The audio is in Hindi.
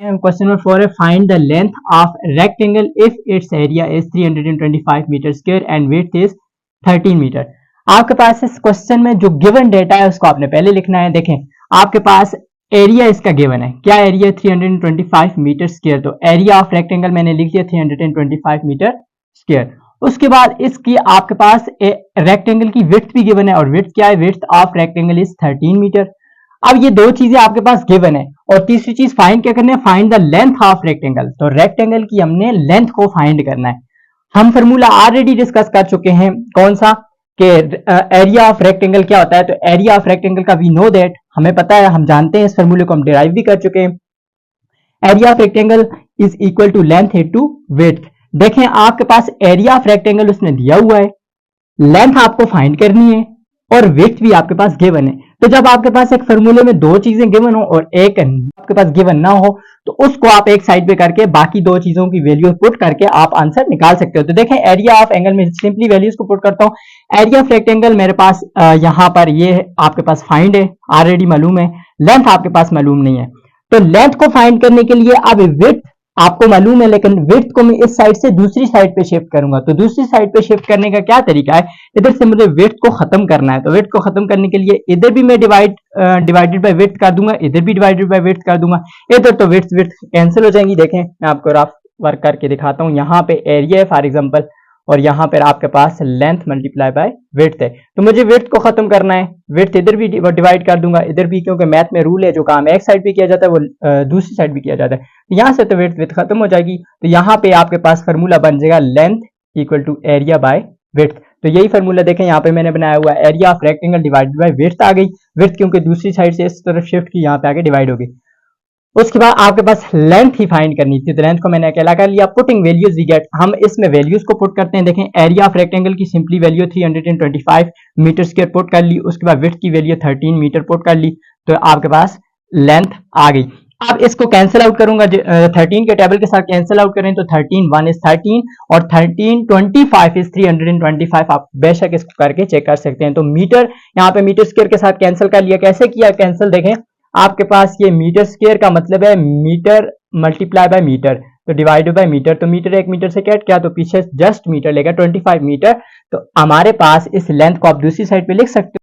क्वेश्चन नंबर 4 है find the length of rectangle if it's area is 325 metre square and width is 13 metre. आपके पास इस क्वेश्चन में जो गिवन डेटा है उसको आपने पहले लिखना है। देखें आपके पास एरिया इसका गिवन है, क्या एरिया 325 मीटर स्क्वायर, तो एरिया ऑफ रेक्टेंगल मैंने लिख दिया 325 मीटर स्क्वायर। उसके बाद इसकी आपके पास रेक्टेंगल की विड्थ भी गिवन है और विड्थ क्या है, width of rectangle is 13 metre. अब ये दो चीजें आपके पास गिवन है और तीसरी चीज फाइंड क्या करना है, find the length of rectangle. तो रेक्टेंगल की हमने लेंथ को फाइंड करना है। हम फॉर्मूला ऑलरेडी डिस्कस कर चुके हैं, कौन सा, कि एरिया ऑफ रेक्टेंगल क्या होता है। तो एरिया ऑफ रेक्टेंगल का वी नो दैट, हमें पता है, हम जानते हैं, इस फॉर्मूले को हम डिराइव भी कर चुके हैं। Area of rectangle is equal to length into width. देखें आपके पास एरिया ऑफ रेक्टेंगल उसने दिया हुआ है, लेंथ आपको फाइंड करनी है और विड्थ भी आपके पास गिवन है। तो जब आपके पास एक फॉर्मूले में दो चीजें गिवन हो और एक आपके पास गिवन ना हो तो उसको आप एक साइड पे करके बाकी दो चीजों की वैल्यू पुट करके आप आंसर निकाल सकते हो। तो देखें एरिया ऑफ एंगल में सिंपली वैल्यूज को पुट करता हूं। एरिया ऑफ रेक्टेंगल मेरे पास यहां पर ये आपके पास फाइंड है, ऑलरेडी मालूम है, लेंथ आपके पास मालूम नहीं है। तो लेंथ को फाइंड करने के लिए अब विड्थ आपको मालूम है, लेकिन विड्थ को मैं इस साइड से दूसरी साइड पे शिफ्ट करूंगा। तो दूसरी साइड पे शिफ्ट करने का क्या तरीका है, इधर से मुझे विड्थ को खत्म करना है। तो विड्थ को खत्म करने के लिए इधर भी मैं डिवाइडेड बाय विड्थ कर दूंगा, इधर भी डिवाइडेड बाय विड्थ कर दूंगा। इधर तो विड्थ कैंसिल हो जाएंगी। देखें मैं आपको रफ वर्क करके दिखाता हूं। यहाँ पे एरिया है फॉर एग्जाम्पल और यहाँ पर आपके पास लेंथ मल्टीप्लाई बाय विड्थ है। तो मुझे विड्थ को खत्म करना है, विड्थ इधर भी डिवाइड कर दूंगा, इधर भी, क्योंकि मैथ में रूल है जो काम एक साइड पे किया जाता है वो दूसरी साइड भी किया जाता है। तो यहाँ से तो विड्थ खत्म हो जाएगी। तो यहाँ पे आपके पास फार्मूला बन जाएगा length equal to area by width. तो यही फार्मूला देखें यहाँ पे मैंने बनाया हुआ, area of rectangle divided by width आ गई। विड्थ क्योंकि दूसरी साइड से इस तरफ शिफ्ट की, यहाँ पे आके डिवाइड हो गई। उसके बाद आपके पास लेंथ ही फाइंड करनी थी। तो लेंथ को मैंने अकेला कर लिया। पुटिंग वैल्यूज वी गेट, हम इसमें वैल्यूज को पुट करते हैं। देखें एरिया ऑफ रेक्टेंगल की simply value 325 metre square put कर ली, उसके बाद विड्थ की वैल्यू 13 मीटर पुट कर ली, तो आपके पास लेंथ आ गई। अब इसको कैंसिल आउट करूंगा, 13 के टेबल के साथ कैंसिल आउट करें तो 13 1 इज 13 और 13 25 इज 325। आप बेशक इसको करके चेक कर सकते हैं। तो मीटर यहाँ पे मीटर स्क्वायर के साथ कैंसिल कर लिया। कैसे किया कैंसिल, देखें आपके पास ये मीटर स्क्वायर का मतलब है मीटर मल्टीप्लाई बाय मीटर, तो डिवाइडेड बाय मीटर। तो मीटर एक मीटर से कैट किया तो पीछे जस्ट मीटर लेगा 25 मीटर। तो हमारे पास इस लेंथ को आप दूसरी साइड पे लिख सकते हो।